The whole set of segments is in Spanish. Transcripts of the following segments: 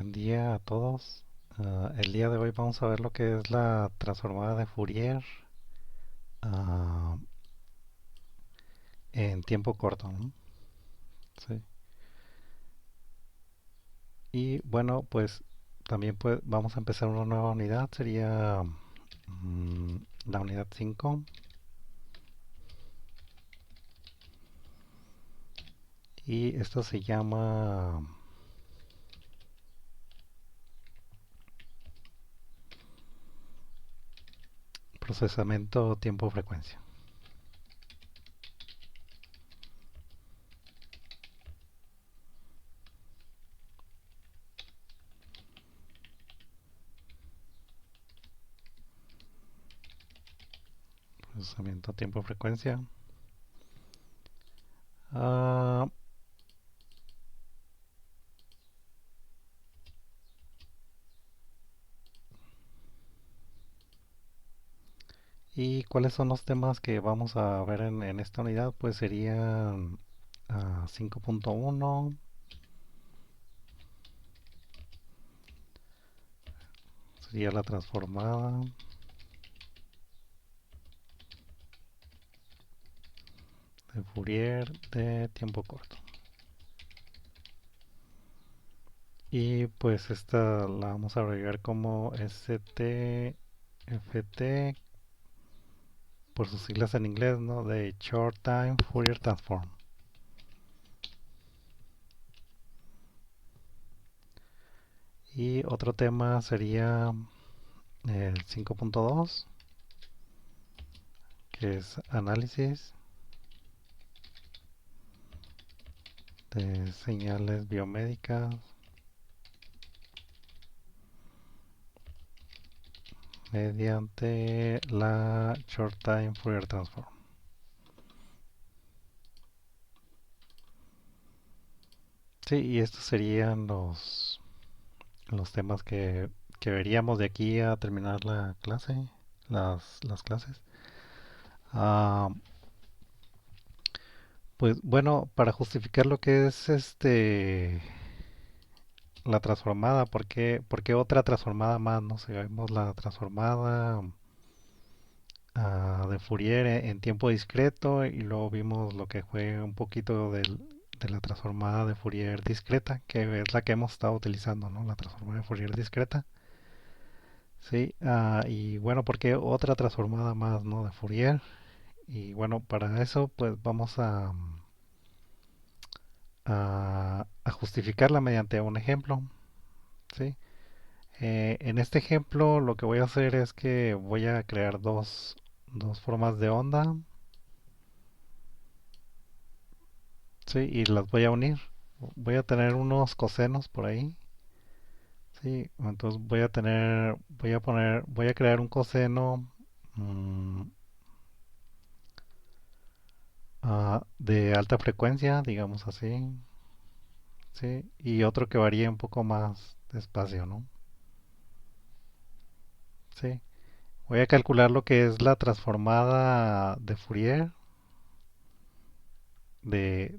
Buen día a todos. El día de hoy vamos a ver lo que es la transformada de Fourier ah, en tiempo corto, ¿no? Sí. Y bueno, pues también vamos a empezar una nueva unidad. Sería mm, la unidad 5. Y esto se llama procesamiento tiempo-frecuencia. Procesamiento tiempo-frecuencia. Ah, ¿Y cuáles son los temas que vamos a ver en esta unidad? Pues serían 5.1, sería la transformada de Fourier de tiempo corto. Y pues esta la vamos a agregar como STFT por sus siglas en inglés, ¿no? De Short Time Fourier Transform. Y otro tema sería el 5.2, que es análisis de señales biomédicas mediante la Short Time Fourier Transform. Sí, y estos serían los temas que veríamos de aquí a terminar la clase, las clases. Ah, pues bueno, para justificar lo que es la transformada, ¿por qué otra transformada más? No sé, vemos la transformada de Fourier en tiempo discreto y luego vimos lo que fue un poquito de la transformada de Fourier discreta, que es la que hemos estado utilizando, ¿no? La transformada de Fourier discreta. Sí, y bueno, porque otra transformada más, ¿no? De Fourier. Y bueno, para eso pues vamos a justificarla mediante un ejemplo, ¿sí? En este ejemplo lo que voy a hacer es que voy a crear dos formas de onda, ¿sí? Y las voy a unir. Voy a tener unos cosenos por ahí, ¿sí? Entonces voy a crear un coseno mm, de alta frecuencia, digamos así, ¿sí? Y otro que varíe un poco más despacio, ¿no? Sí. Voy a calcular lo que es la transformada de Fourier de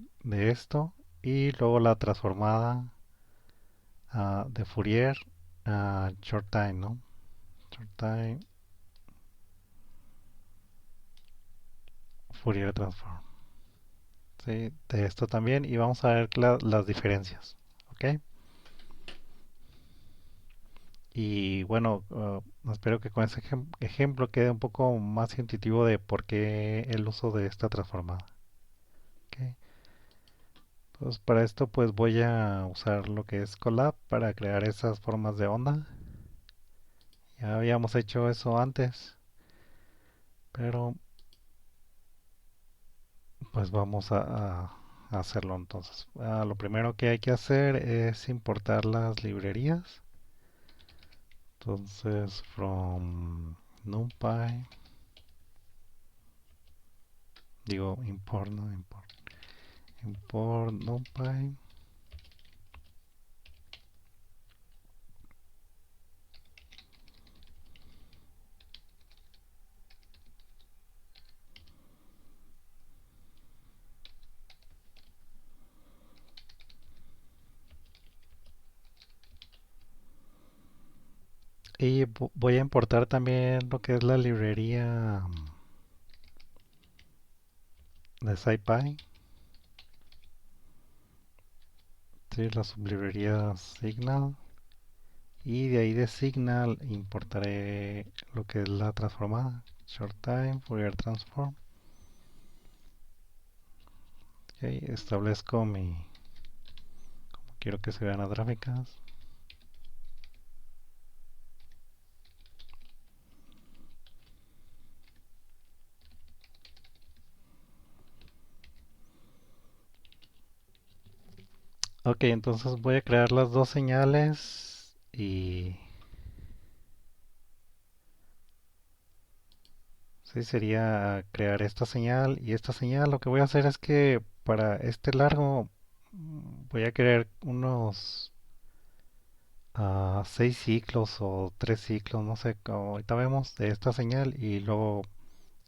esto y luego la transformada de Fourier short time, ¿no? Short time Fourier transform. Sí, de esto también y vamos a ver las diferencias, ¿ok? Y bueno, espero que con ese ejemplo quede un poco más intuitivo de por qué el uso de esta transformada. ¿Ok? Entonces para esto pues voy a usar lo que es Colab para crear esas formas de onda. Ya habíamos hecho eso antes, pero pues vamos a hacerlo entonces. Lo primero que hay que hacer es importar las librerías. Entonces from NumPy, digo import, no import, import NumPy. Y voy a importar también lo que es la librería de SciPy. Sí, la sublibrería Signal. Y de ahí de Signal importaré lo que es la transformada. Short time, Fourier transform. Ok, establezco quiero que se vean las gráficas. Ok, entonces voy a crear las dos señales y sí, sería crear esta señal y esta señal. Lo que voy a hacer es que para este largo voy a crear unos 6 ciclos o 3 ciclos, no sé, ahorita vemos de esta señal y luego,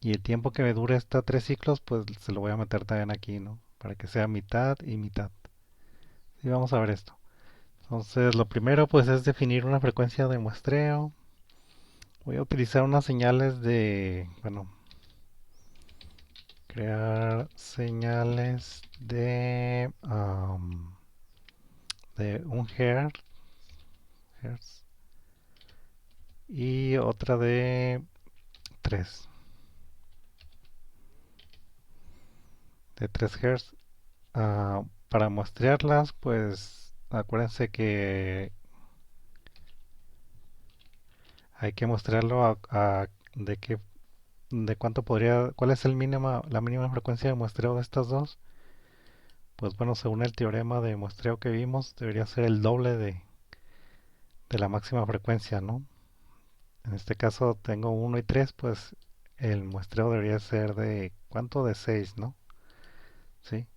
y el tiempo que me dure esta 3 ciclos, pues se lo voy a meter también aquí, ¿no? Para que sea mitad y mitad. Y vamos a ver esto. Entonces, lo primero pues es definir una frecuencia de muestreo. Voy a utilizar unas señales bueno, crear señales de 1 Hz y otra de 3 de 3 Hz. Para muestrearlas, pues acuérdense que hay que mostrarlo de cuánto cuál es la mínima frecuencia de muestreo de estas dos. Pues bueno, según el teorema de muestreo que vimos, debería ser el doble de la máxima frecuencia, ¿no? En este caso tengo uno y 3, pues el muestreo debería ser de, ¿cuánto? De 6, ¿no? Sí.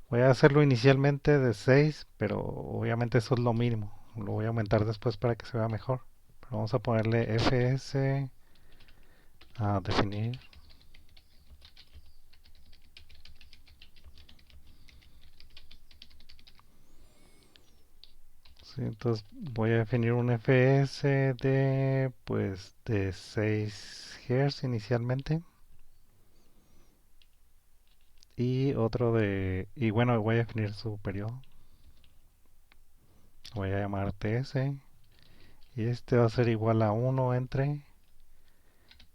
Voy a hacerlo inicialmente de 6, pero obviamente eso es lo mínimo. Lo voy a aumentar después para que se vea mejor. Pero vamos a ponerle fs a definir. Sí, entonces voy a definir un fs de 6 Hz inicialmente. Y otro y bueno, voy a definir su periodo. Voy a llamar ts. Y este va a ser igual a 1 entre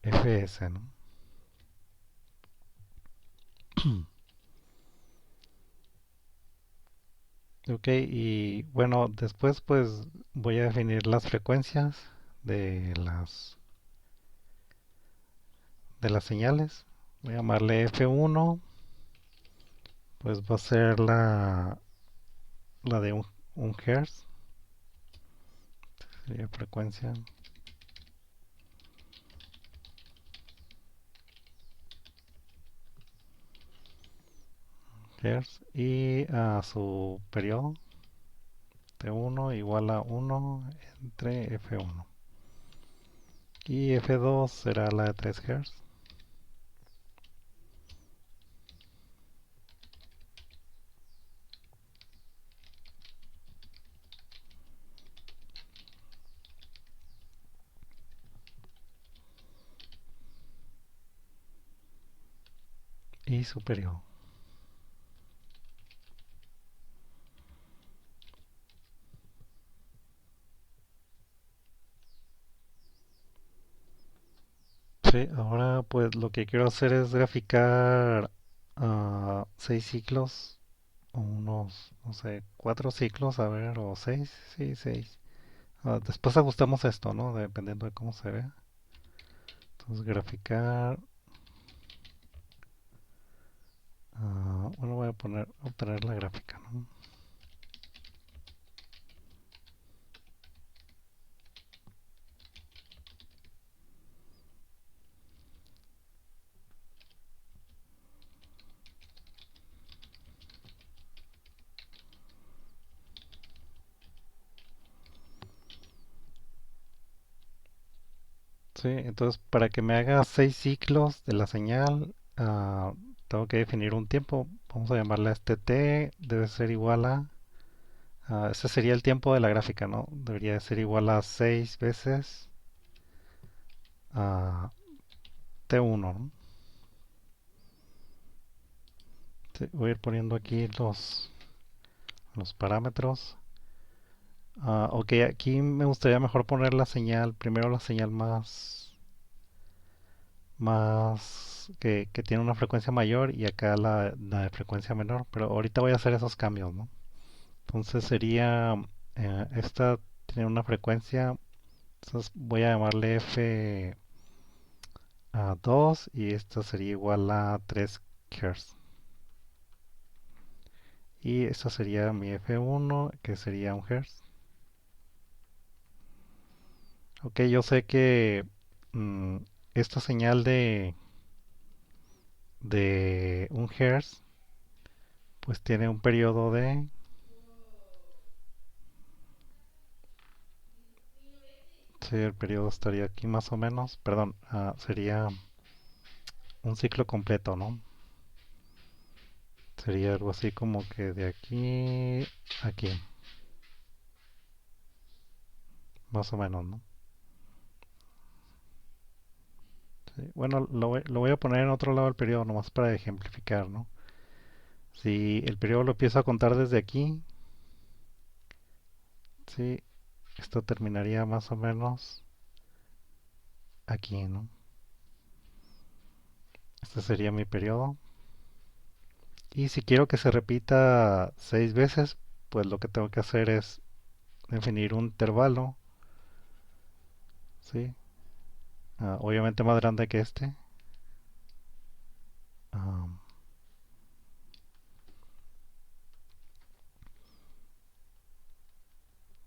fs, ¿no? Ok, y bueno, después pues voy a definir las frecuencias de las señales. Voy a llamarle F1, pues va a ser la de un Hertz, sería frecuencia Hertz, y a su periodo T1 igual a 1 entre F1. Y F2 será la de 3 Hz. Y su periodo. Sí, ahora pues lo que quiero hacer es graficar 6 ciclos, o unos, no sé, 4 ciclos, a ver, o 6, sí, 6. Después ajustamos esto, ¿no? Dependiendo de cómo se vea. Entonces graficar, bueno, voy a obtener la gráfica, ¿no? Sí, entonces para que me haga 6 ciclos de la señal, tengo que definir un tiempo. Vamos a llamarle a este t, debe ser igual ese sería el tiempo de la gráfica, ¿no? Debería ser igual a 6 veces. a T1, ¿no? Sí, voy a ir poniendo aquí los parámetros. Ok, aquí me gustaría mejor poner la señal, primero la señal más que tiene una frecuencia mayor y acá la de frecuencia menor, pero ahorita voy a hacer esos cambios, ¿no? Entonces sería, esta tiene una frecuencia, entonces voy a llamarle F a 2 y esta sería igual a 3 Hz. Y esta sería mi F1, que sería un Hz. Ok, yo sé que mm, esta señal de un Hz pues tiene un periodo de... Sí, el periodo estaría aquí más o menos. Perdón, sería un ciclo completo, ¿no? Sería algo así como que de aquí a aquí, más o menos, ¿no? Sí, bueno, lo voy a poner en otro lado del periodo, nomás para ejemplificar, ¿no? Si el periodo lo empiezo a contar desde aquí, sí, esto terminaría más o menos aquí, ¿no? Este sería mi periodo. Y si quiero que se repita 6 veces, pues lo que tengo que hacer es definir un intervalo, ¿sí? Obviamente más grande que este, ah,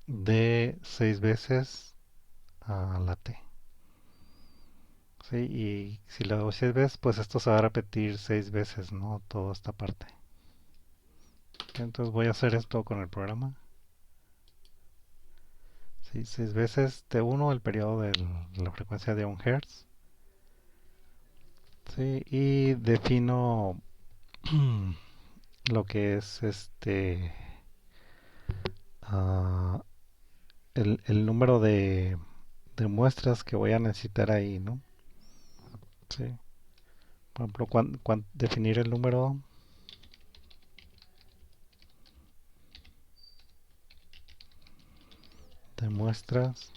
de 6 veces a la t. ¿Sí? Y si lo hago 6 veces, pues esto se va a repetir 6 veces, ¿no? Toda esta parte. Entonces voy a hacer esto con el programa. Sí, 6 veces T1, el periodo de la frecuencia de un Hz. Sí, y defino lo que es ah, el número de muestras que voy a necesitar ahí, ¿no? Sí. Por ejemplo, definir el número de muestras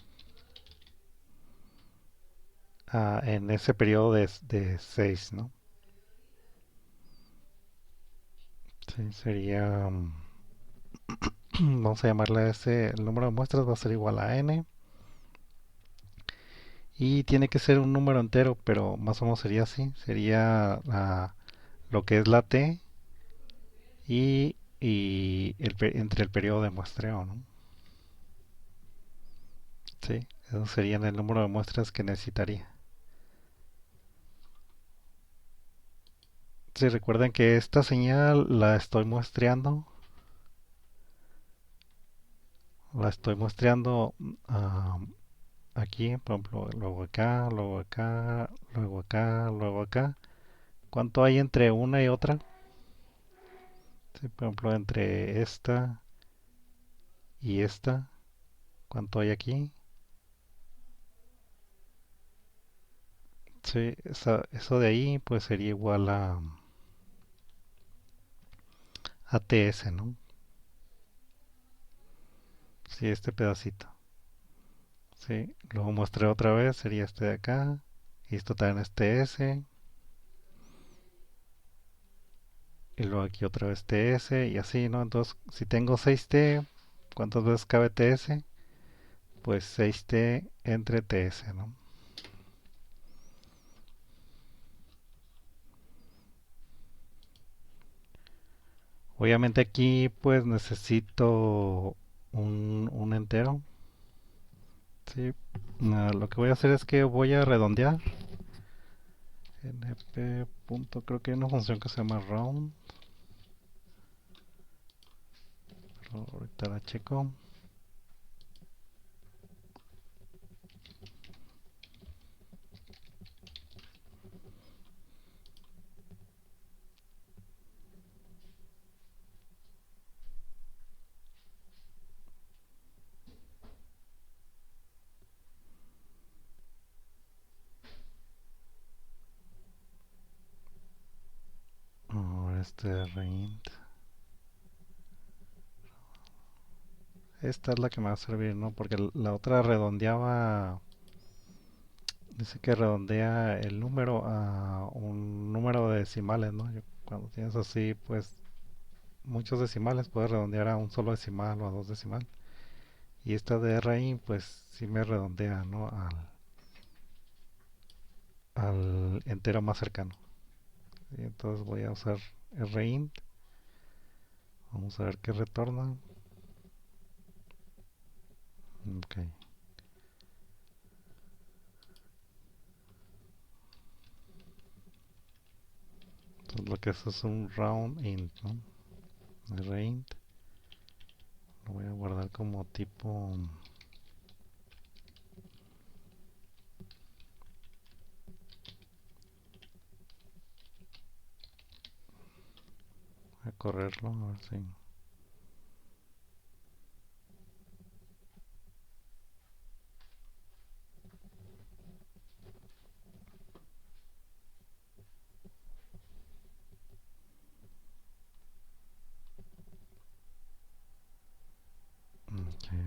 en ese periodo de 6, ¿no? Sí, sería, vamos a llamarle a ese, el número de muestras va a ser igual a n y tiene que ser un número entero, pero más o menos sería así, sería lo que es la t entre el periodo de muestreo, ¿no? Sí, eso serían el número de muestras que necesitaría. Sí, recuerden que esta señal la estoy muestreando ah, aquí, por ejemplo, luego acá, luego acá, luego acá, luego acá. ¿Cuánto hay entre una y otra? Sí, por ejemplo, entre esta y esta, ¿cuánto hay aquí? Sí, eso de ahí pues sería igual a TS, ¿no? Sí, este pedacito. Sí, luego muestré otra vez, sería este de acá. Y esto también es TS. Y luego aquí otra vez TS y así, ¿no? Entonces, si tengo 6T, ¿cuántas veces cabe TS? Pues 6T entre TS, ¿no? Obviamente aquí pues necesito un entero. Sí. Lo que voy a hacer es que voy a redondear. np punto, creo que hay una función que se llama round. Pero ahorita la checo. Reint. Esta es la que me va a servir, ¿no? Porque la otra redondeaba. Dice que redondea el número a un número de decimales, ¿no? Cuando tienes así, pues muchos decimales, puedes redondear a un solo decimal o a dos decimales. Y esta de RI, pues sí me redondea, ¿no? Al entero más cercano. Y entonces voy a usar RINT. Vamos a ver qué retorna. Ok. Entonces lo que es un round int, ¿no? RINT. Lo voy a guardar como tipo. A correrlo, a ver si.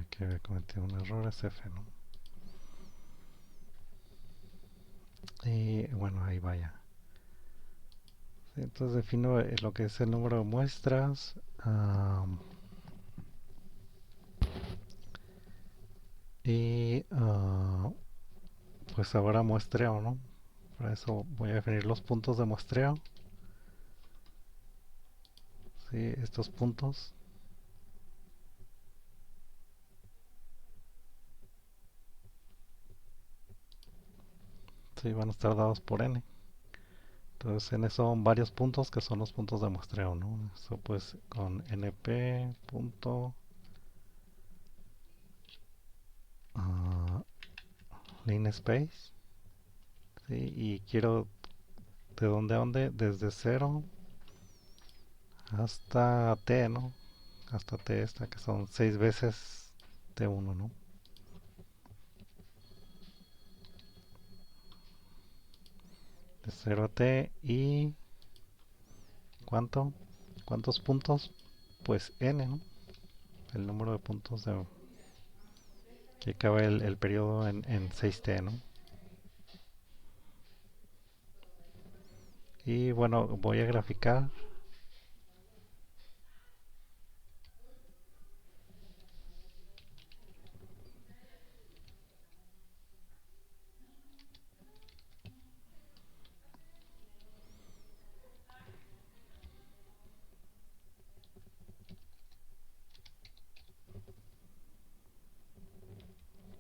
Que había cometido un error, es F, ¿no? Y bueno, ahí vaya. Sí, entonces defino lo que es el número de muestras. Y pues ahora muestreo, ¿no? Para eso voy a definir los puntos de muestreo. Sí, estos puntos. Sí, van a estar dados por n. Entonces n son varios puntos que son los puntos de muestreo, ¿no? Eso pues con np punto uh, linspace. ¿Sí? Y quiero de dónde a dónde, desde cero hasta t, ¿no? Hasta t esta, que son 6 veces t1, ¿no? De cero a t y ¿cuánto? ¿Cuántos puntos? Pues n, ¿no? El número de puntos que cabe el periodo en 6t, ¿no? Y bueno, voy a graficar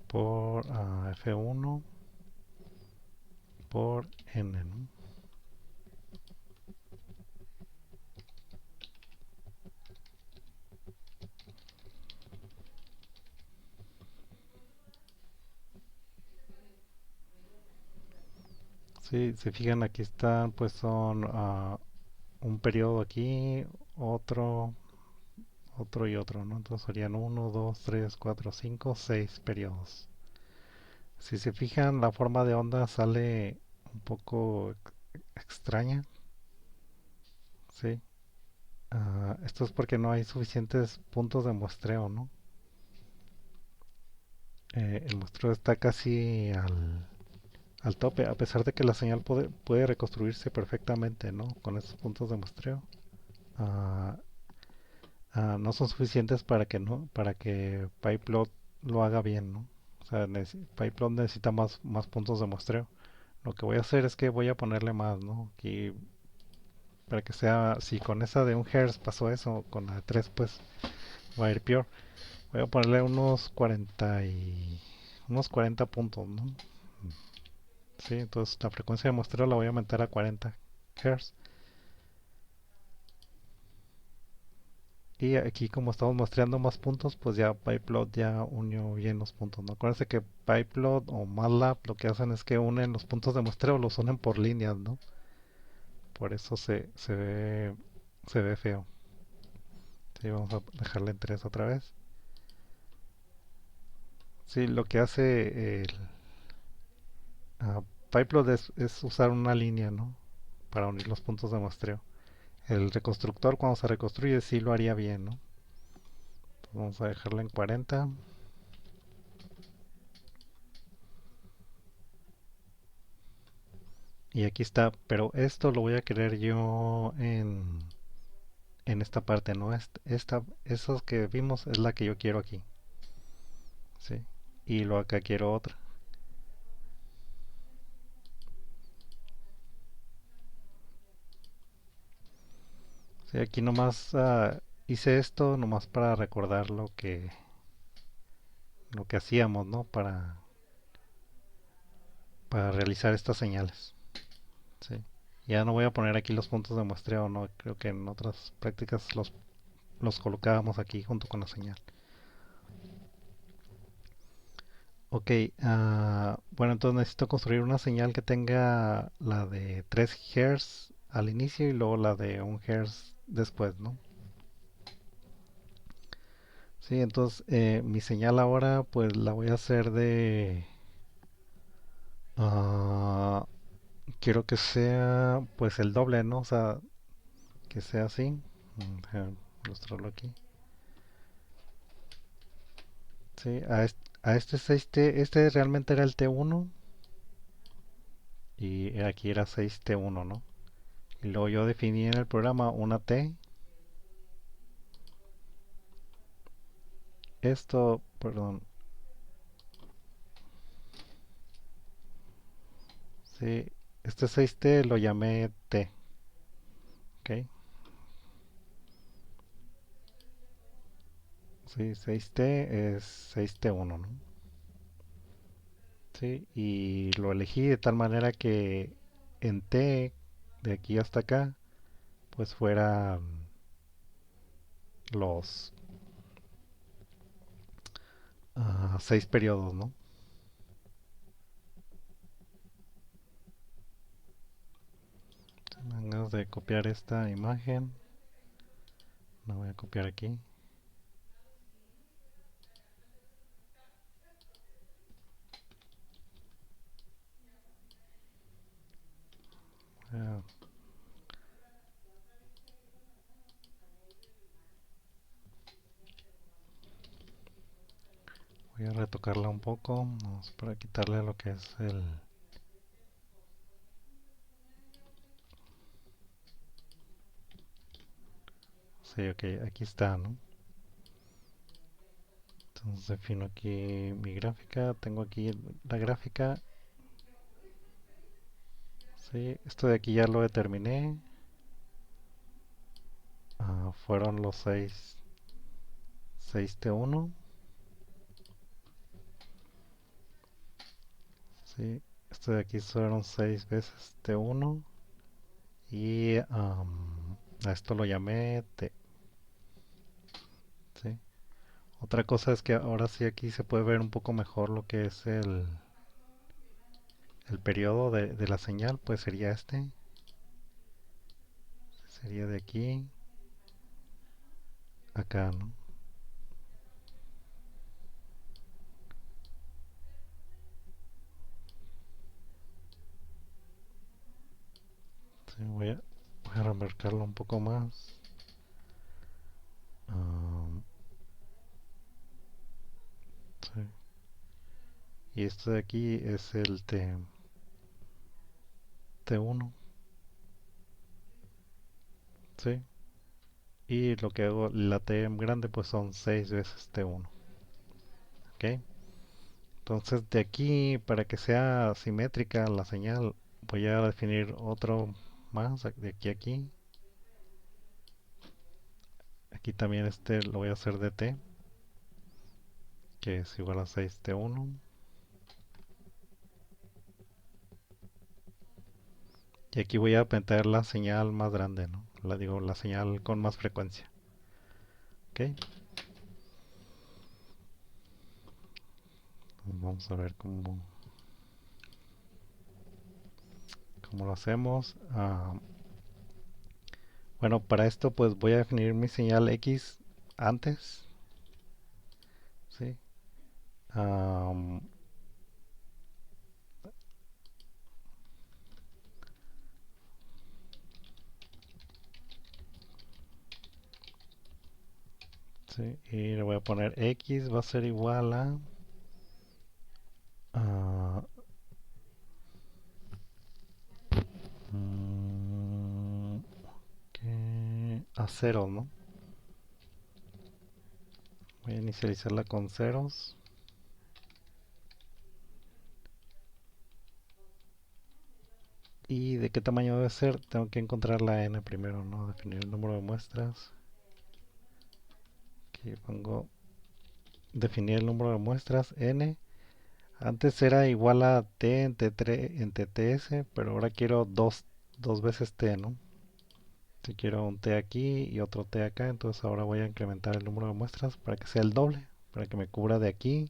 por F1 por n, ¿no? Sí, se fijan aquí están, pues son un periodo aquí, otro, otro y otro, ¿no? Entonces serían uno 2 3 4 5 6 periodos. Si se fijan, la forma de onda sale un poco extraña, ¿sí? Esto es porque no hay suficientes puntos de muestreo, ¿no? El muestreo está casi al tope, a pesar de que la señal puede reconstruirse perfectamente, ¿no? Con estos puntos de muestreo. Ah, no son suficientes para que no, para que Pyplot lo haga bien, ¿no? O sea, Pyplot necesita más puntos de muestreo. Lo que voy a hacer es que voy a ponerle más, ¿no? Aquí para que sea, si con esa de un Hertz pasó eso, con la de 3 pues va a ir peor. Voy a ponerle unos 40 puntos, ¿no? Sí, entonces la frecuencia de muestreo la voy a aumentar a 40 Hz. Y aquí como estamos muestreando más puntos, pues ya Pyplot ya unió bien los puntos, ¿no? Acuérdense que Pyplot o MATLAB lo que hacen es que unen los puntos de muestreo, los unen por líneas, ¿no? Por eso se ve feo. Sí, vamos a dejarle en 3 otra vez. Sí, lo que hace Pyplot es usar una línea, ¿no? Para unir los puntos de muestreo. El reconstructor cuando se reconstruye sí lo haría bien, ¿no? Entonces vamos a dejarlo en 40. Y aquí está, pero esto lo voy a querer yo en esta parte, ¿no? Esos que vimos es la que yo quiero aquí, ¿sí? Y lo acá quiero otra. Sí, aquí nomás hice esto nomás para recordar lo que hacíamos, ¿no? Para realizar estas señales, ¿sí? Ya no voy a poner aquí los puntos de muestreo, ¿no? Creo que en otras prácticas los colocábamos aquí junto con la señal. Ok, bueno, entonces necesito construir una señal que tenga la de 3 Hz al inicio y luego la de 1 Hz después, ¿no? Sí, entonces mi señal ahora pues la voy a hacer ah, quiero que sea pues el doble, ¿no? O sea, que sea así. Déjame ilustrarlo aquí. Sí, este realmente era el T1 y aquí era 6T1, ¿no? Y luego yo definí en el programa una T. Esto, perdón, sí, este 6T lo llamé T, ¿ok? Sí, 6T es 6T1, ¿no? Sí, y lo elegí de tal manera que en T, de aquí hasta acá, pues fueran los 6 periodos, ¿no? Si me dan ganas de copiar esta imagen, la voy a copiar aquí. Ah, voy a retocarla un poco, vamos para quitarle lo que es el... Sí, ok, aquí está, ¿no? Entonces defino aquí mi gráfica, tengo aquí la gráfica. Sí, esto de aquí ya lo determiné. Fueron los 6T1. Sí, esto de aquí fueron 6 veces T1. Y a esto lo llamé T. Sí. Otra cosa es que ahora sí aquí se puede ver un poco mejor lo que es el periodo de la señal. Pues sería este. Sería de aquí a acá, ¿no? Sí, voy a remarcarlo un poco más. Am, sí. Y esto de aquí es el T1. Sí. Y lo que hago, la T grande, pues son 6 veces T1. ¿Ok? Entonces de aquí, para que sea simétrica la señal, voy a definir otro más de aquí a aquí. Aquí también este lo voy a hacer de T, que es igual a 6T1. Y aquí voy a meter la señal más grande, ¿no? La señal con más frecuencia. ¿Ok? Vamos a ver cómo lo hacemos. Bueno, para esto pues voy a definir mi señal X antes. ¿Sí? Am, Sí, y le voy a poner x va a ser igual a, mm, a cero, ¿no? Voy a inicializarla con ceros. ¿Y de qué tamaño debe ser? Tengo que encontrar la n primero, ¿no? Definir el número de muestras. Aquí pongo definir el número de muestras, n. Antes era igual a t entre ts, pero ahora quiero dos veces t, ¿no? Si quiero un t aquí y otro t acá, entonces ahora voy a incrementar el número de muestras para que sea el doble, para que me cubra de aquí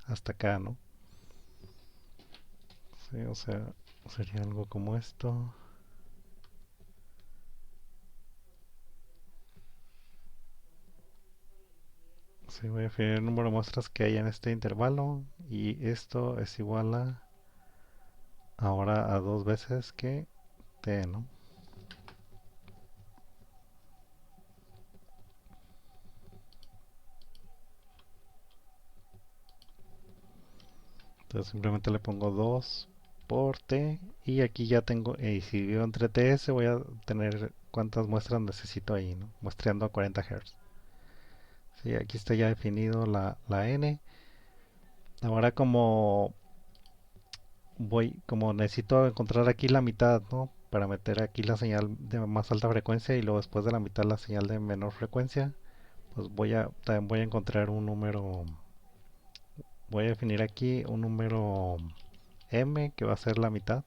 hasta acá, ¿no? Sí, o sea, sería algo como esto. Sí, voy a definir el número de muestras que hay en este intervalo y esto es igual a ahora a dos veces que t, ¿no? Entonces simplemente le pongo 2 por t y aquí ya tengo, y si divido entre ts voy a tener cuántas muestras necesito ahí, ¿no? Muestreando a 40 Hz. Sí, aquí está ya definido la n. Ahora como necesito encontrar aquí la mitad, ¿no? Para meter aquí la señal de más alta frecuencia y luego después de la mitad la señal de menor frecuencia, pues también voy a encontrar un número, voy a definir aquí un número m que va a ser la mitad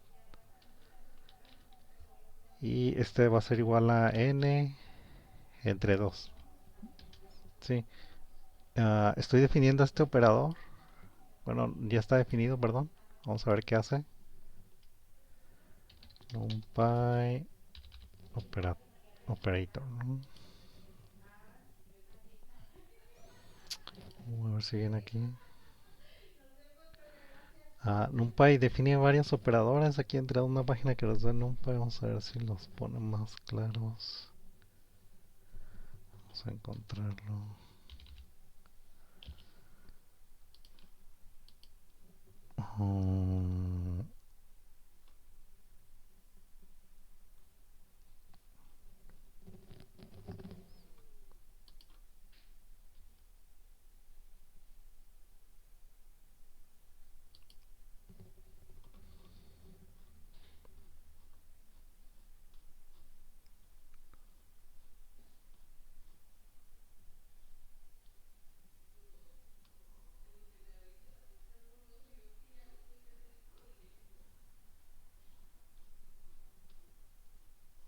y este va a ser igual a n entre 2. Sí. Estoy definiendo este operador. Bueno, ya está definido, perdón. Vamos a ver qué hace. NumPy opera, operator, ¿no? Vamos a ver si viene aquí. NumPy define varios operadores. Aquí entré a una página que los da NumPy. Vamos a ver si los pone más claros. Vamos a encontrarlo. Um,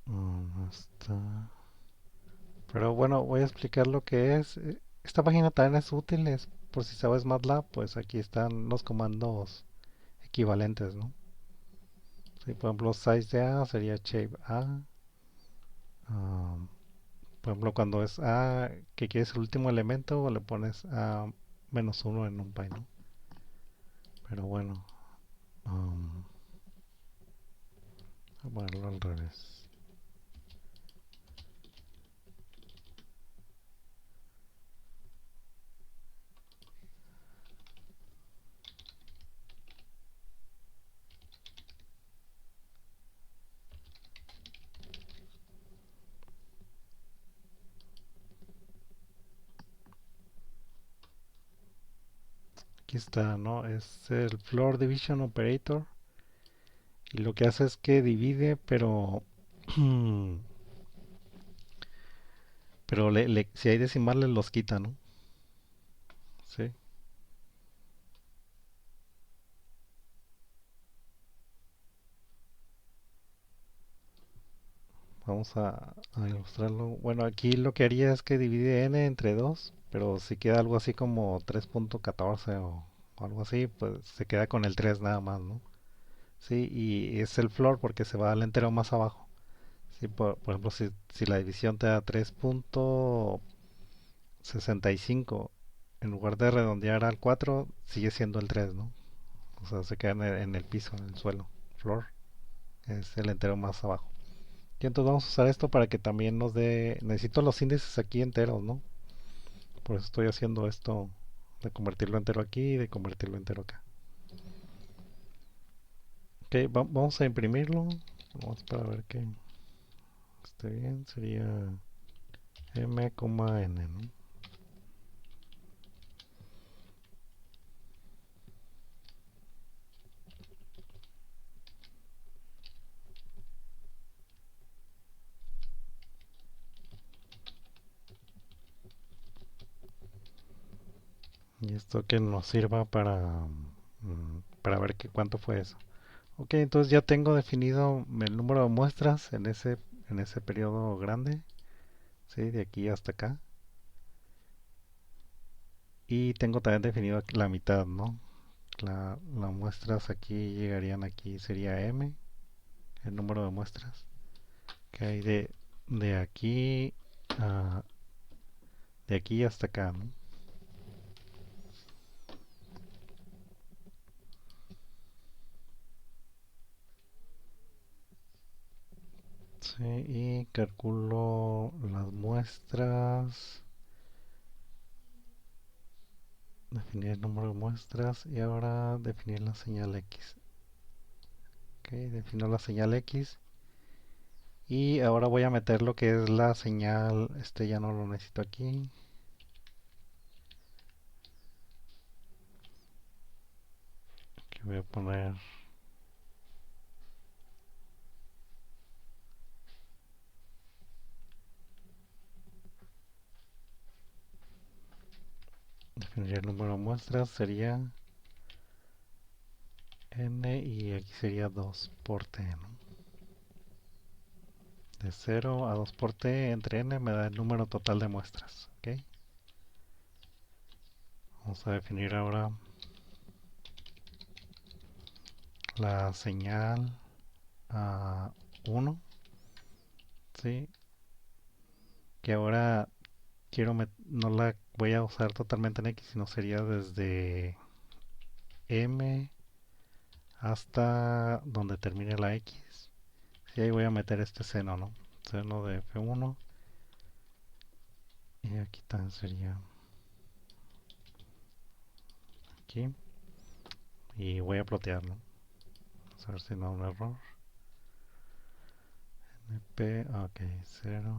¿Dónde está? Pero bueno, voy a explicar lo que es. Esta página también es útil, es por si sabes MATLAB, pues aquí están los comandos equivalentes, ¿no? Sí, por ejemplo, size de A sería shape A. Um, por ejemplo, cuando es A que quieres el último elemento, le pones A menos uno en un NumPy, ¿no? Pero bueno, um, voy a ponerlo al revés. Aquí está, ¿no? Es el Floor Division Operator. Y lo que hace es que divide, pero pero si hay decimales los quita, ¿no? Sí. A ilustrarlo. Bueno, aquí lo que haría es que divide n entre 2, pero si queda algo así como 3.14 o algo así, pues se queda con el 3 nada más, ¿no? Sí, y es el floor porque se va al entero más abajo. Sí, por ejemplo, si la división te da 3.65, en lugar de redondear al 4 sigue siendo el 3, ¿no? O sea, se queda en el piso, en el suelo. Floor es el entero más abajo. Y entonces vamos a usar esto para que también nos dé... Necesito los índices aquí enteros, ¿no? Por eso estoy haciendo esto de convertirlo entero aquí y de convertirlo entero acá. Ok, vamos a imprimirlo. Vamos para ver que esté bien. Sería m, n, ¿no? Y esto que nos sirva para ver cuánto fue eso. Ok, entonces ya tengo definido el número de muestras en ese periodo grande, ¿sí? De aquí hasta acá. Y tengo también definido la mitad, ¿no? Las muestras aquí llegarían aquí, sería m, el número de muestras que hay de aquí a, de aquí hasta acá, ¿no? Sí, y calculo las muestras, definir el número de muestras y ahora definir la señal X. Ok, defino la señal X y ahora voy a meter lo que es la señal, este ya no lo necesito aquí. Aquí voy a poner, definir el número de muestras sería n y aquí sería 2 por t, ¿no? De 0 a 2 por t entre n me da el número total de muestras. ¿Ok? Vamos a definir ahora la señal a 1, ¿sí? Que ahora no la voy a usar totalmente en x, sino sería desde m hasta donde termine la x. Y ahí voy a meter este seno, ¿no? Seno de f1 y aquí también sería aquí y voy a plotearlo. Vamos a ver si no da un error. np, ok, 0.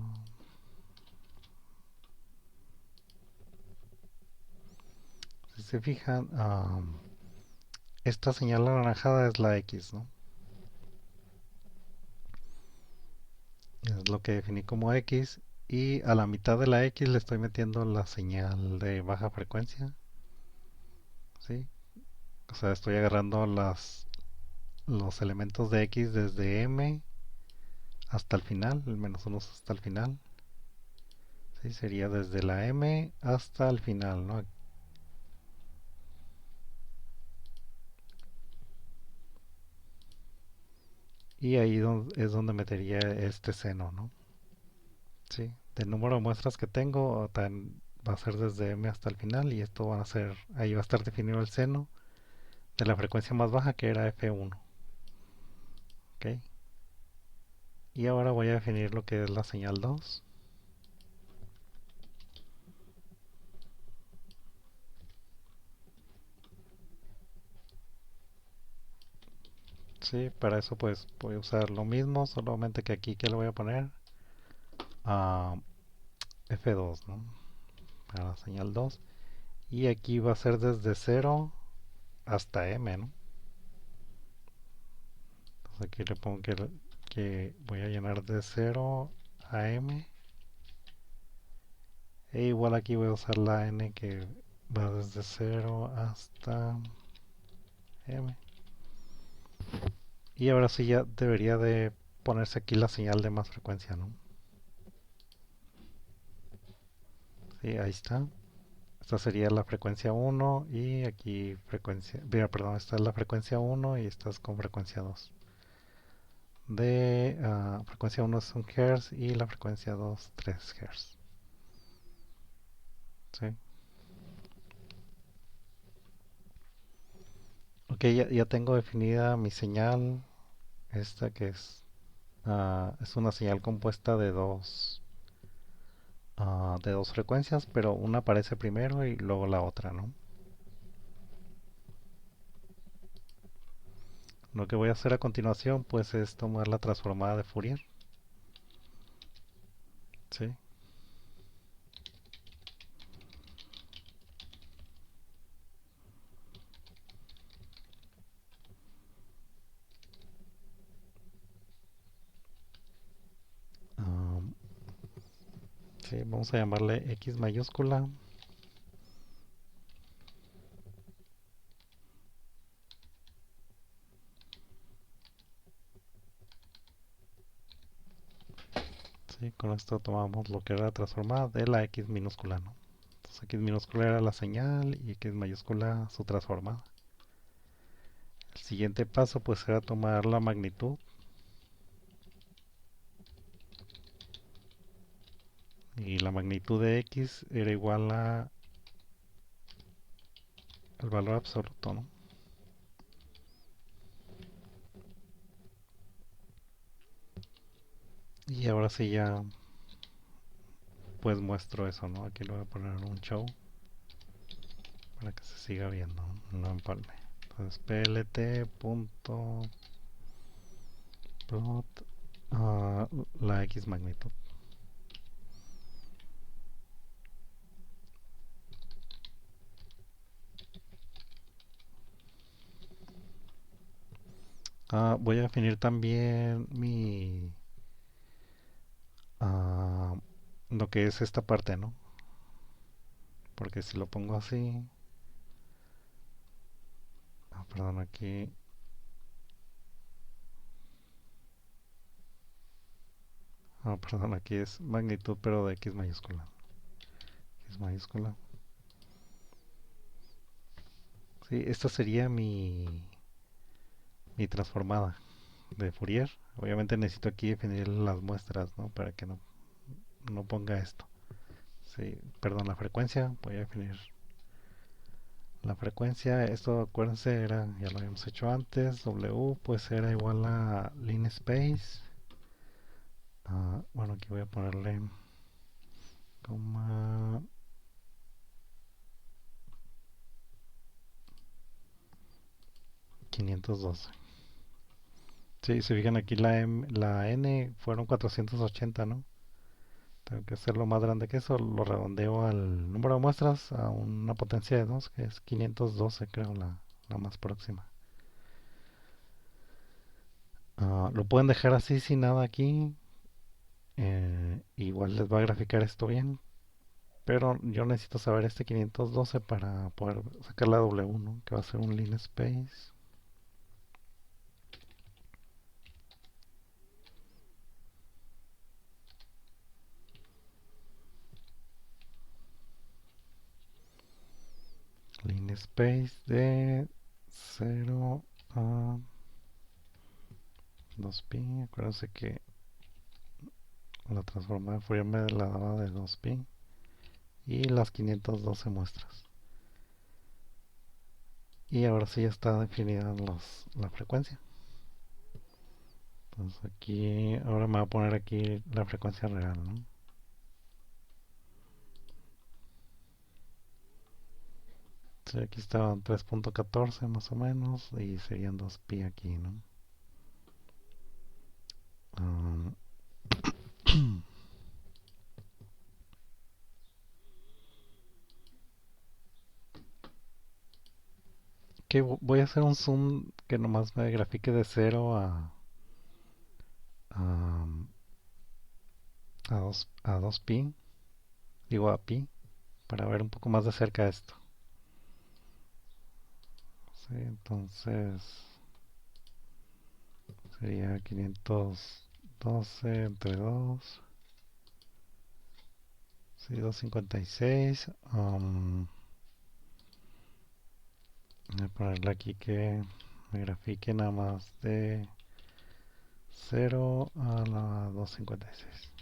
Si se fijan, esta señal anaranjada es la X, ¿no? Es lo que definí como X. Y a la mitad de la X le estoy metiendo la señal de baja frecuencia, ¿sí? O sea, estoy agarrando los elementos de X desde M hasta el final, el -1 hasta el final. ¿Sí? Sería desde la M hasta el final, ¿no? Y ahí es donde metería este seno, ¿no? Sí, del número de muestras que tengo, va a ser desde m hasta el final y esto va a ser, ahí va a estar definido el seno de la frecuencia más baja que era f1. ¿Ok? Y ahora voy a definir lo que es la señal 2. Sí, para eso pues voy a usar lo mismo, solamente que aquí que le voy a poner a f2, ¿no? Para la señal 2. Y aquí va a ser desde 0 hasta m, ¿no? Entonces aquí le pongo que voy a llenar de 0 a m. E igual aquí voy a usar la n que va desde 0 hasta m. Y ahora sí ya debería de ponerse aquí la señal de más frecuencia, ¿no? Sí, ahí está. Esta sería la frecuencia 1 y aquí frecuencia, perdón, esta es la frecuencia 1 y esta es con frecuencia 2. Frecuencia 1 es 1 Hz y la frecuencia 2 3 Hz. ¿Sí? Ok, ya tengo definida mi señal, esta que es una señal compuesta de de dos frecuencias, pero una aparece primero y luego la otra, ¿no? Lo que voy a hacer a continuación pues es tomar la transformada de Fourier, ¿sí? Am, sí, vamos a llamarle X mayúscula. Sí, con esto tomamos lo que era la transformada de la X minúscula, ¿no? Entonces X minúscula era la señal y X mayúscula su transformada. El siguiente paso pues era tomar la magnitud y la magnitud de X era igual al valor absoluto, ¿no? Y ahora sí ya pues muestro eso, ¿no? Aquí le voy a poner un show para que se siga viendo, no empalme. Entonces plt.plot la X magnitud. Voy a definir también ah, lo que es esta parte, ¿no? Porque si lo pongo así, perdón, aquí, perdón, aquí es magnitud pero de X mayúscula. X mayúscula. Sí, esta sería mi transformada de Fourier. Obviamente necesito aquí definir las muestras, ¿no? Para que no ponga esto. Sí, perdón, la frecuencia. Voy a definir la frecuencia. Esto, acuérdense, ya lo habíamos hecho antes. W pues era igual a line space. Bueno, aquí voy a ponerle coma 512. Sí, se fijan aquí la N fueron 480, ¿no? Tengo que hacerlo más grande que eso, lo redondeo al número de muestras a una potencia de 2, que es 512, creo, la más próxima. Lo pueden dejar así sin nada aquí. Igual les va a graficar esto bien. Pero yo necesito saber este 512 para poder sacar la W1, que va a ser un line space. Line space de 0 a 2pi. Acuérdense que la transformada de Fourier me la daba de 2pi. Y las 512 muestras. Y ahora sí ya está definida la frecuencia. Entonces aquí, ahora me voy a poner aquí la frecuencia real, ¿no? Sí, aquí estaban 3.14 más o menos y serían 2pi aquí, ¿no? Um, que voy a hacer un zoom que nomás me grafique de 0 a, a 2pi, digo a pi, para ver un poco más de cerca esto. Sí, entonces sería 512 entre 2. Sí, 256. Voy a ponerle aquí que me grafique nada más de 0 a la 256.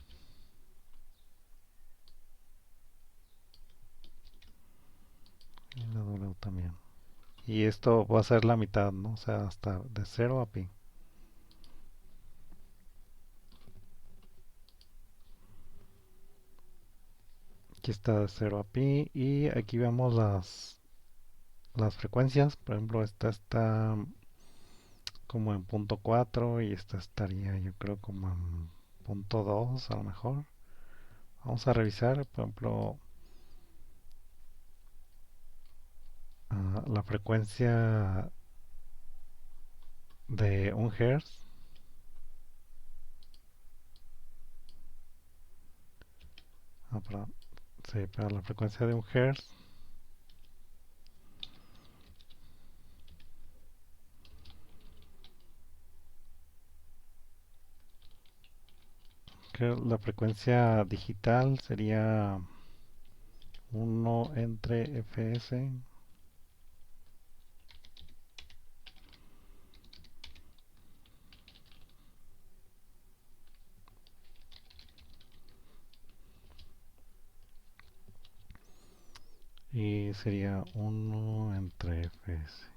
Y la W también. Y esto va a ser la mitad, ¿no? O sea, hasta de 0 a pi. Aquí está de 0 a pi y aquí vemos las frecuencias. Por ejemplo, esta está como en punto 4 y esta estaría yo creo como en punto 2 a lo mejor. Vamos a revisar, por ejemplo, la frecuencia de un hertz. Perdón. Sí, para la frecuencia de un hertz, que la frecuencia digital sería 1/fs. Y sería 1/fs.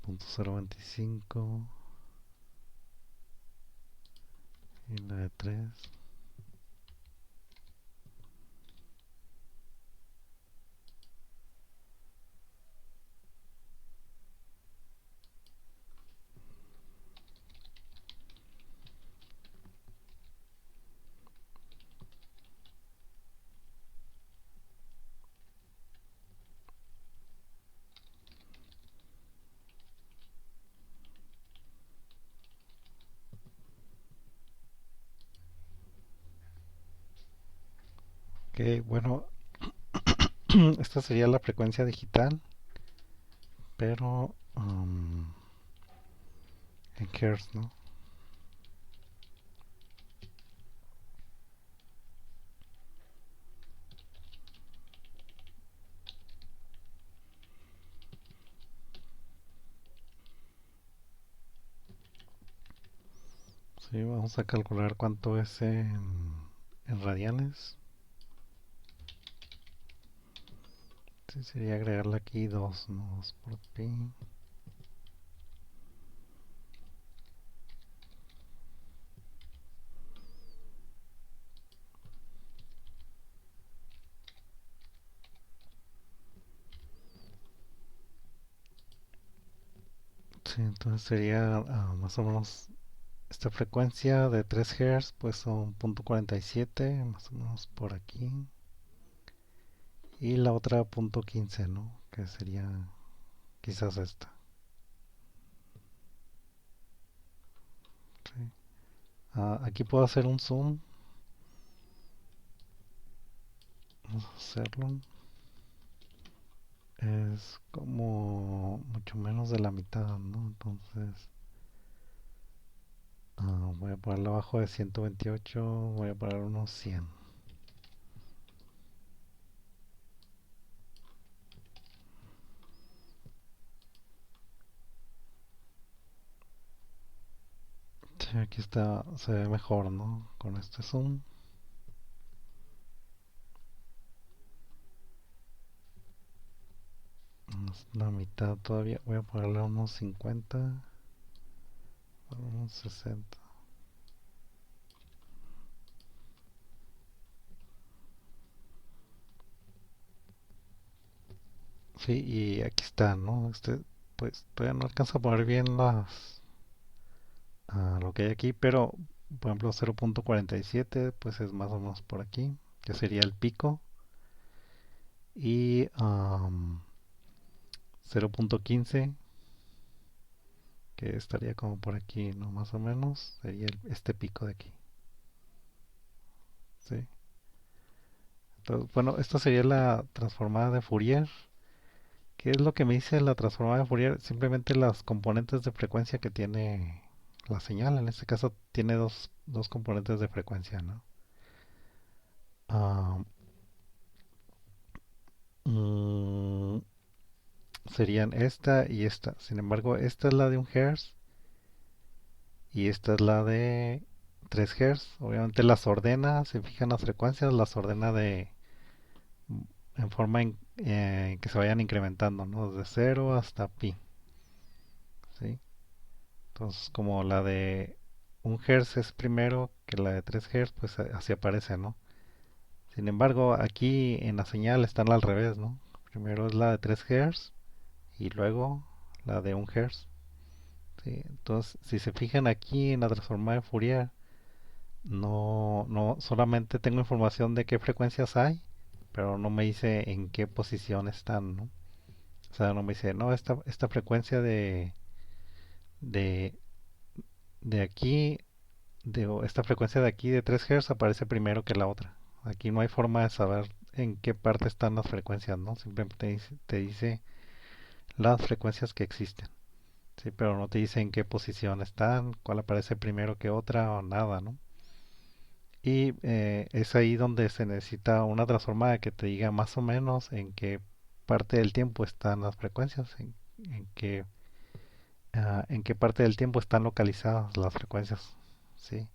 0.025 y la de 3. Que bueno, esta sería la frecuencia digital, pero en hertz, ¿no? Sí, vamos a calcular cuánto es en radianes. Sí, sería agregarle aquí 2 nodos por pi. Sí, entonces sería más o menos esta frecuencia de 3 Hz, pues son 0.47, más o menos por aquí. Y la otra 0.15, ¿no? Que sería quizás esta. Sí. Aquí puedo hacer un zoom. Vamos a hacerlo. Es como mucho menos de la mitad, ¿no? Entonces voy a ponerlo abajo de 128, voy a poner unos 100. Sí, aquí está, se ve mejor, ¿no? Con este zoom. Es la mitad todavía. Voy a ponerle unos 50, unos 60. Sí, y aquí está, ¿no? Pues todavía no alcanza a poner bien lo que hay aquí, pero por ejemplo 0.47, pues es más o menos por aquí, que sería el pico. Y 0.15, que estaría como por aquí, ¿no? Más o menos, sería este pico de aquí. Sí. Entonces, bueno, esta sería la transformada de Fourier. ¿Qué es lo que me dice la transformada de Fourier? Simplemente las componentes de frecuencia que tiene la señal. En este caso tiene dos componentes de frecuencia, ¿no? Ah, mm, serían esta y esta. Sin embargo, esta es la de un Hertz y esta es la de 3 Hz. Obviamente las ordena, se fijan las frecuencias, las ordena en forma en que se vayan incrementando, ¿no? Desde cero hasta pi, ¿sí? Entonces, como la de un Hz es primero que la de 3 Hz, pues así aparece, ¿no? Sin embargo, aquí en la señal están al revés, ¿no? Primero es la de 3 Hz y luego la de 1 Hz. ¿Sí? Entonces, si se fijan aquí en la transformada de Fourier, no solamente tengo información de qué frecuencias hay, pero no me dice en qué posición están, ¿no? O sea, no me dice, no, esta frecuencia de, de aquí, o esta frecuencia de aquí de 3 Hz aparece primero que la otra. Aquí no hay forma de saber en qué parte están las frecuencias, ¿no? Simplemente te dice las frecuencias que existen. Sí, pero no te dice en qué posición están, cuál aparece primero que otra o nada, ¿no? Y es ahí donde se necesita una transformada que te diga más o menos en qué parte del tiempo están las frecuencias, en qué, en qué parte del tiempo están localizadas las frecuencias, ¿sí?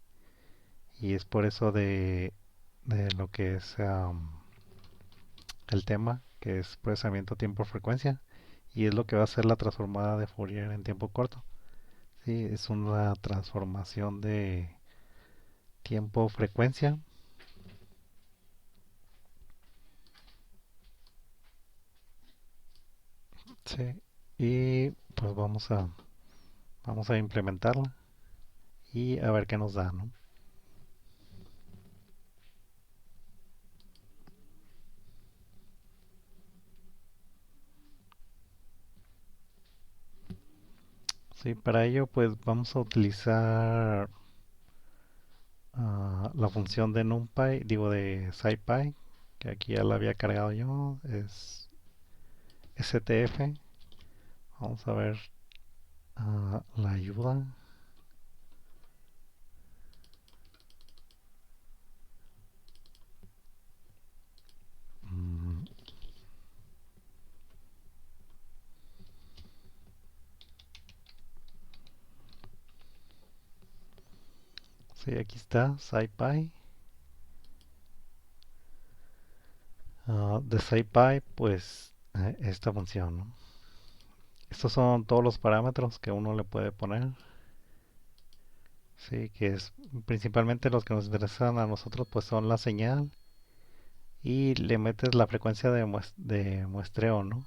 Y es por eso de lo que es el tema, que es procesamiento tiempo-frecuencia, y es lo que va a ser la transformada de Fourier en tiempo corto. Sí, es una transformación de tiempo-frecuencia. Sí, y pues vamos a implementarla y a ver qué nos da, ¿no? Sí, para ello pues vamos a utilizar la función de NumPy, digo de SciPy, que aquí ya la había cargado yo, es STF. Vamos a ver la ayuda. Mm, sí, aquí está SciPy. De SciPy, pues esta función, ¿no? Estos son todos los parámetros que uno le puede poner. Sí, que es principalmente los que nos interesan a nosotros, pues son la señal y le metes la frecuencia de muestreo, ¿no?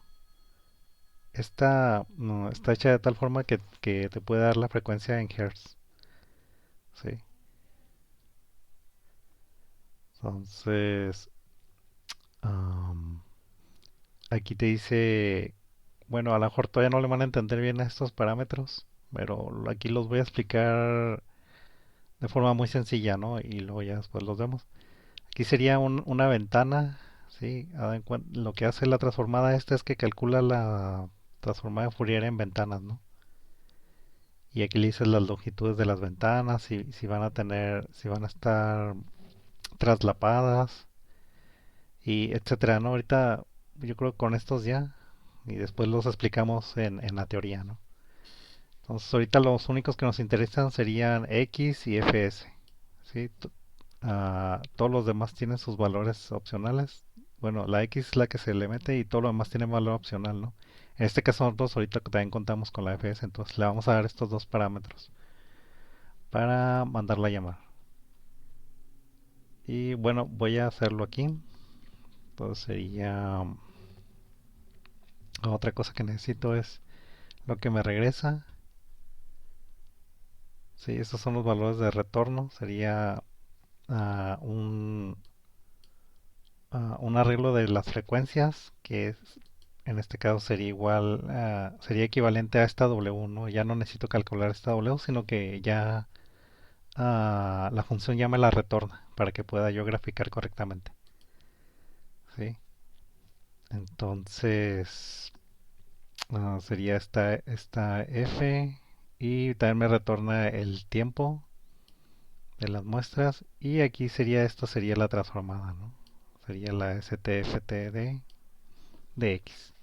Esta no, está hecha de tal forma que te puede dar la frecuencia en hertz, ¿sí? Entonces, am, aquí te dice, bueno, a lo mejor todavía no le van a entender bien a estos parámetros, pero aquí los voy a explicar de forma muy sencilla, ¿no? Y luego ya después los vemos. Aquí sería una ventana, ¿sí? Lo que hace la transformada esta es que calcula la transformada de Fourier en ventanas, ¿no? Y aquí le dices las longitudes de las ventanas, si van a tener, si van a estar traslapadas y etcétera, ¿no? Ahorita yo creo que con estos ya y después los explicamos en la teoría, ¿no? Entonces ahorita los únicos que nos interesan serían X y Fs, ¿sí? Todos los demás tienen sus valores opcionales. Bueno, la X es la que se le mete y todo lo demás tiene valor opcional, ¿no? En este caso nosotros ahorita también contamos con la Fs, entonces le vamos a dar estos dos parámetros para mandarla a llamar. Y bueno, voy a hacerlo aquí. Entonces sería otra cosa que necesito es lo que me regresa. Sí, estos son los valores de retorno. Sería ah, un, un arreglo de las frecuencias en este caso sería igual, sería equivalente a esta W, ¿no? Ya no necesito calcular esta W, sino que ya la función ya me la retorna para que pueda yo graficar correctamente. ¿Sí? Entonces, sería esta F y también me retorna el tiempo de las muestras y aquí sería esto sería la transformada, ¿no? Sería la STFT de X.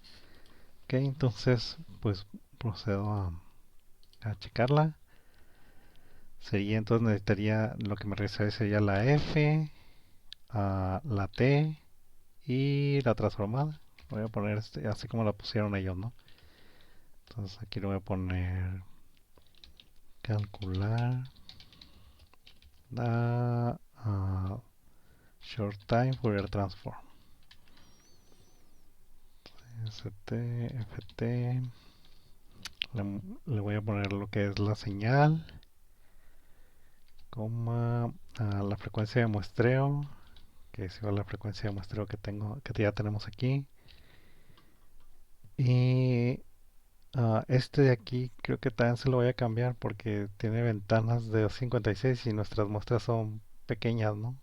Ok, entonces pues procedo a checarla. Sería entonces necesitaría lo que me regresaría sería la F, la T y la transformada. Voy a poner así como la pusieron ellos, ¿no? Entonces aquí lo voy a poner calcular da short time Fourier transform. st ft le voy a poner lo que es la señal, coma, la frecuencia de muestreo, que es igual a la frecuencia de muestreo que ya tenemos aquí. Y este de aquí creo que también se lo voy a cambiar porque tiene ventanas de 56 y nuestras muestras son pequeñas, ¿no?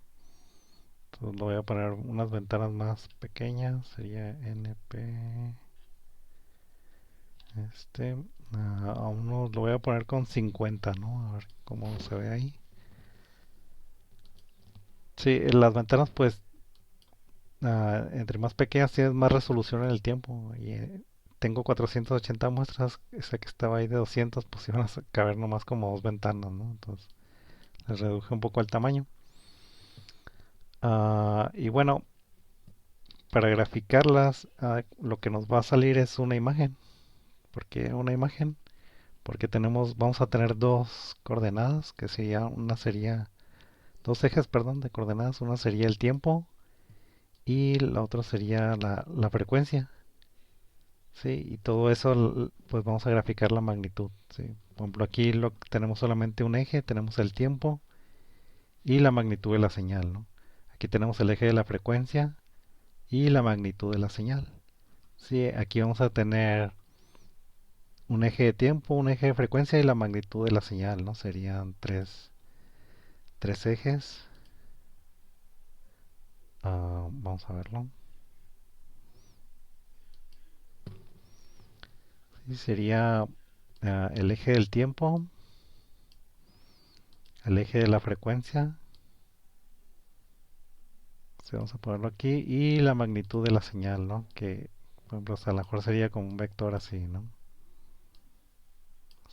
Entonces lo voy a poner unas ventanas más pequeñas, sería NP, este, a uno lo voy a poner con 50, ¿no? A ver cómo se ve ahí. Sí, las ventanas pues entre más pequeñas tienes más resolución en el tiempo y tengo 480 muestras, esa que estaba ahí de 200 pues iban a caber nomás como dos ventanas, ¿no? Entonces les reduje un poco el tamaño. Y bueno, para graficarlas, lo que nos va a salir es una imagen. ¿Por qué una imagen? Porque vamos a tener dos coordenadas, que sería dos ejes, perdón, de coordenadas. Una sería el tiempo y la otra sería la frecuencia. Sí, y todo eso, pues vamos a graficar la magnitud. Sí. Por ejemplo, aquí tenemos solamente un eje, tenemos el tiempo y la magnitud de la señal, ¿no? Aquí tenemos el eje de la frecuencia y la magnitud de la señal. Sí, aquí vamos a tener un eje de tiempo, un eje de frecuencia y la magnitud de la señal, ¿no? Serían tres ejes. Vamos a verlo. Sí, sería el eje del tiempo, el eje de la frecuencia, sí, vamos a ponerlo aquí, y la magnitud de la señal, ¿no? Que, por ejemplo, a lo mejor sería como un vector así, ¿no?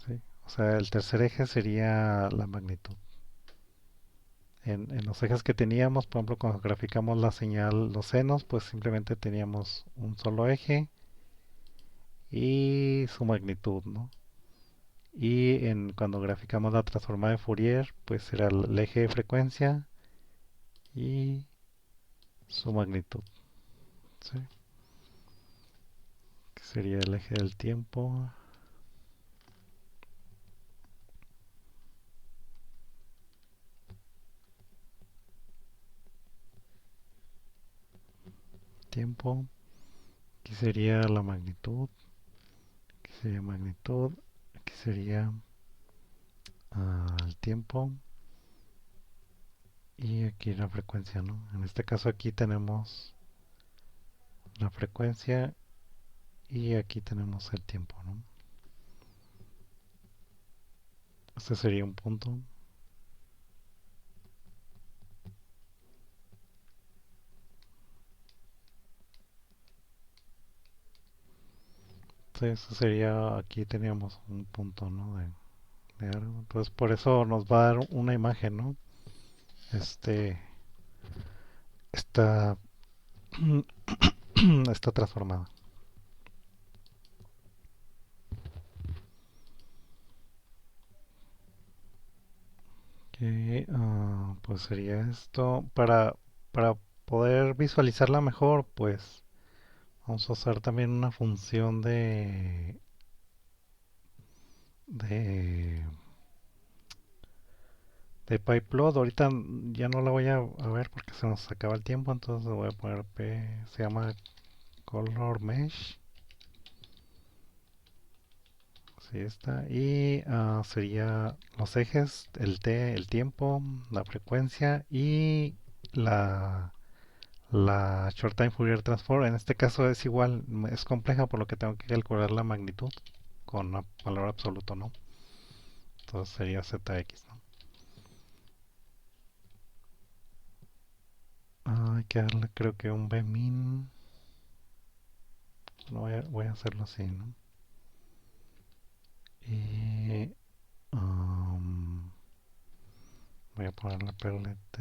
Sí. O sea, el tercer eje sería la magnitud. En los ejes que teníamos, por ejemplo, cuando graficamos la señal, los senos, pues simplemente teníamos un solo eje y su magnitud, ¿no? Y cuando graficamos la transformada de Fourier, pues será el eje de frecuencia y su magnitud, ¿sí? Que sería el eje del tiempo. Tiempo. Aquí sería la magnitud. Aquí sería magnitud. Aquí sería el tiempo. Y aquí la frecuencia, ¿no? En este caso aquí tenemos la frecuencia y aquí tenemos el tiempo, ¿no? Este sería un punto. Sí, eso sería, aquí teníamos un punto, ¿no? De algo. Entonces por eso nos va a dar una imagen, ¿no? Este está, está transformada. Que pues sería esto. Para poder visualizarla mejor, pues vamos a usar también una función de, de pyplot. Ahorita ya no la voy a ver porque se nos acaba el tiempo, entonces le voy a poner se llama color mesh. Sí, está. Y sería los ejes, el tiempo, la frecuencia y la, la short time Fourier transform. En este caso es igual, es compleja por lo que tengo que calcular la magnitud con valor absoluto, ¿no? Entonces sería ZX, ¿no? Hay que darle creo que un Bmin. No, voy a hacerlo así, ¿no? Y voy a ponerle PLT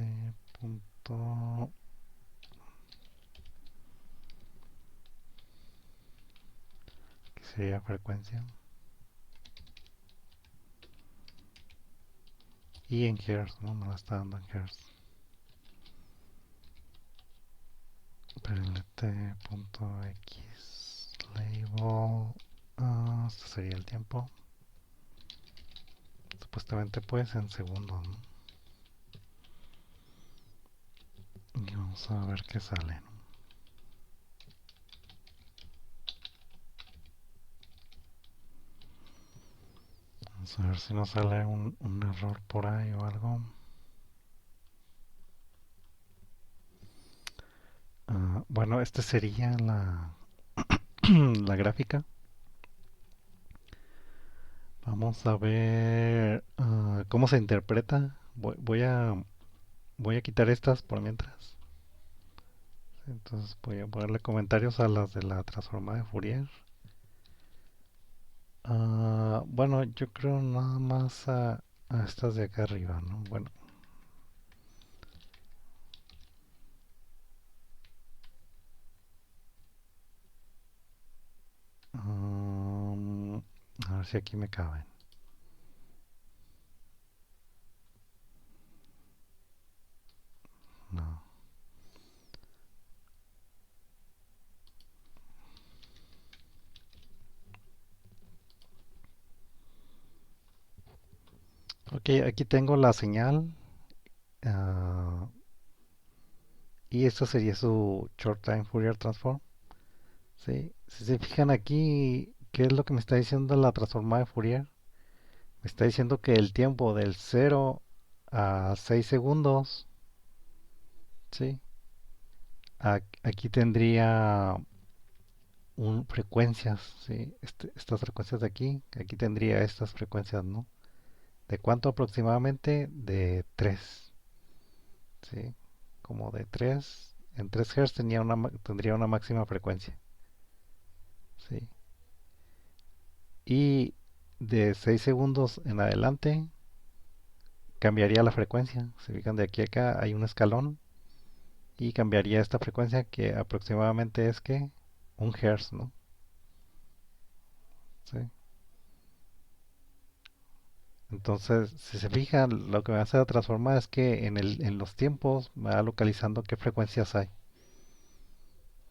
punto, que sería frecuencia. Y en Hertz, ¿no? Me lo está dando en Hertz. Plt.x label. Este sería el tiempo. Supuestamente pues en segundos, ¿no? Y vamos a ver qué sale, ¿no? Vamos a ver si nos sale un error por ahí o algo. Bueno, este sería la gráfica. Vamos a ver cómo se interpreta. Voy a quitar estas por mientras. Entonces voy a ponerle comentarios a las de la transformada de Fourier. Bueno, yo creo nada más a estas de acá arriba, ¿no? Bueno, um, a ver si aquí me caben. No. Ok, aquí tengo la señal. ah, y esto sería su Short Time Fourier Transform. ¿Sí? Si se fijan aquí, ¿qué es lo que me está diciendo la transformada de Fourier? Me está diciendo que el tiempo del 0 a 6 segundos, ¿sí? Aquí tendría frecuencias, ¿sí? Estas frecuencias de aquí tendría estas frecuencias, ¿no? ¿De cuánto aproximadamente? De 3, ¿sí? Como de 3. En 3 Hz tendría una máxima frecuencia, ¿sí? Y de 6 segundos en adelante cambiaría la frecuencia. Se fijan, de aquí a acá hay un escalón y cambiaría esta frecuencia que aproximadamente es que un hertz, ¿no? ¿Sí? Entonces, si se fijan, lo que me hace la transformada es que en los tiempos me va localizando qué frecuencias hay.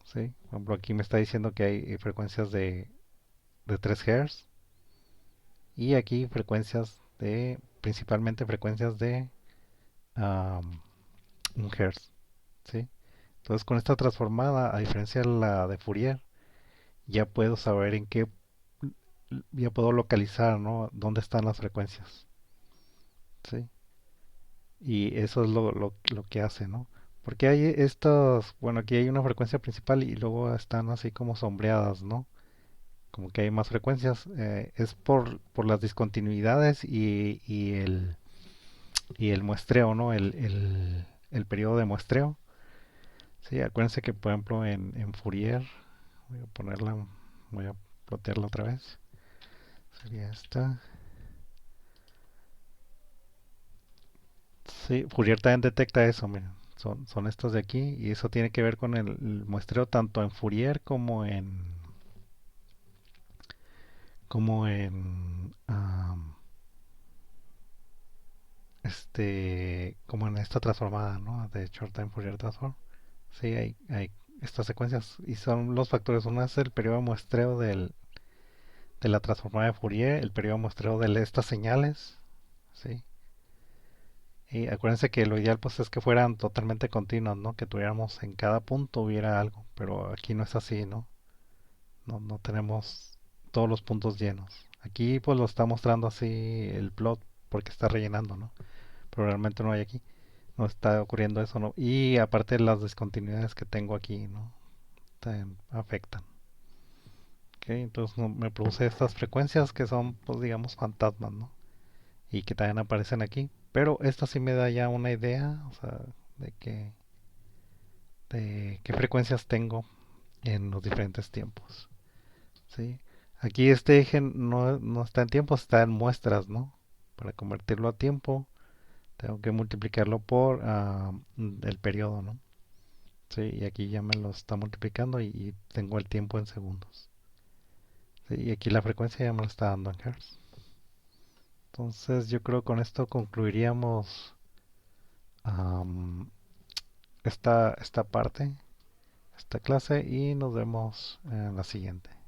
¿Sí? Por ejemplo, aquí me está diciendo que hay frecuencias de 3 Hz y aquí principalmente frecuencias de um, 1 Hz. ¿Sí? Entonces, con esta transformada, a diferencia de la de Fourier, ya puedo saber ya puedo localizar, ¿no? Dónde están las frecuencias. ¿Sí? Y eso es lo que hace, ¿no? Porque hay bueno, aquí hay una frecuencia principal y luego están así como sombreadas, ¿no? Como que hay más frecuencias. Es por las discontinuidades y el muestreo, ¿no? El periodo de muestreo. Sí, acuérdense que, por ejemplo, en Fourier, voy a voy a plotearla otra vez. Sería esta. Sí, Fourier también detecta eso, miren. Son estos de aquí y eso tiene que ver con el muestreo tanto en Fourier como en esta transformada, ¿no? De Short Time Fourier Transform. Sí, hay estas secuencias y son los factores. Uno es el periodo de muestreo de la transformada de Fourier, el periodo de muestreo de estas señales, ¿sí? Y acuérdense que lo ideal pues es que fueran totalmente continuos, ¿no? Que tuviéramos en cada punto hubiera algo, pero aquí no es así, ¿no? No tenemos todos los puntos llenos. Aquí pues lo está mostrando así el plot porque está rellenando, ¿no? Pero realmente no hay aquí. No está ocurriendo eso, ¿no? Y aparte las discontinuidades que tengo aquí, ¿no? También afectan. ¿Ok? Entonces me produce estas frecuencias que son, pues digamos, fantasmas, ¿no? Y que también aparecen aquí. Pero esta sí me da ya una idea, o sea, de que, de qué frecuencias tengo en los diferentes tiempos. ¿Sí? Aquí este eje no está en tiempos, está en muestras, ¿no? Para convertirlo a tiempo, tengo que multiplicarlo por el periodo, ¿no? Sí, y aquí ya me lo está multiplicando y tengo el tiempo en segundos. Sí, y aquí la frecuencia ya me lo está dando en hertz. Entonces yo creo que con esto concluiríamos am, esta parte, esta clase y nos vemos en la siguiente.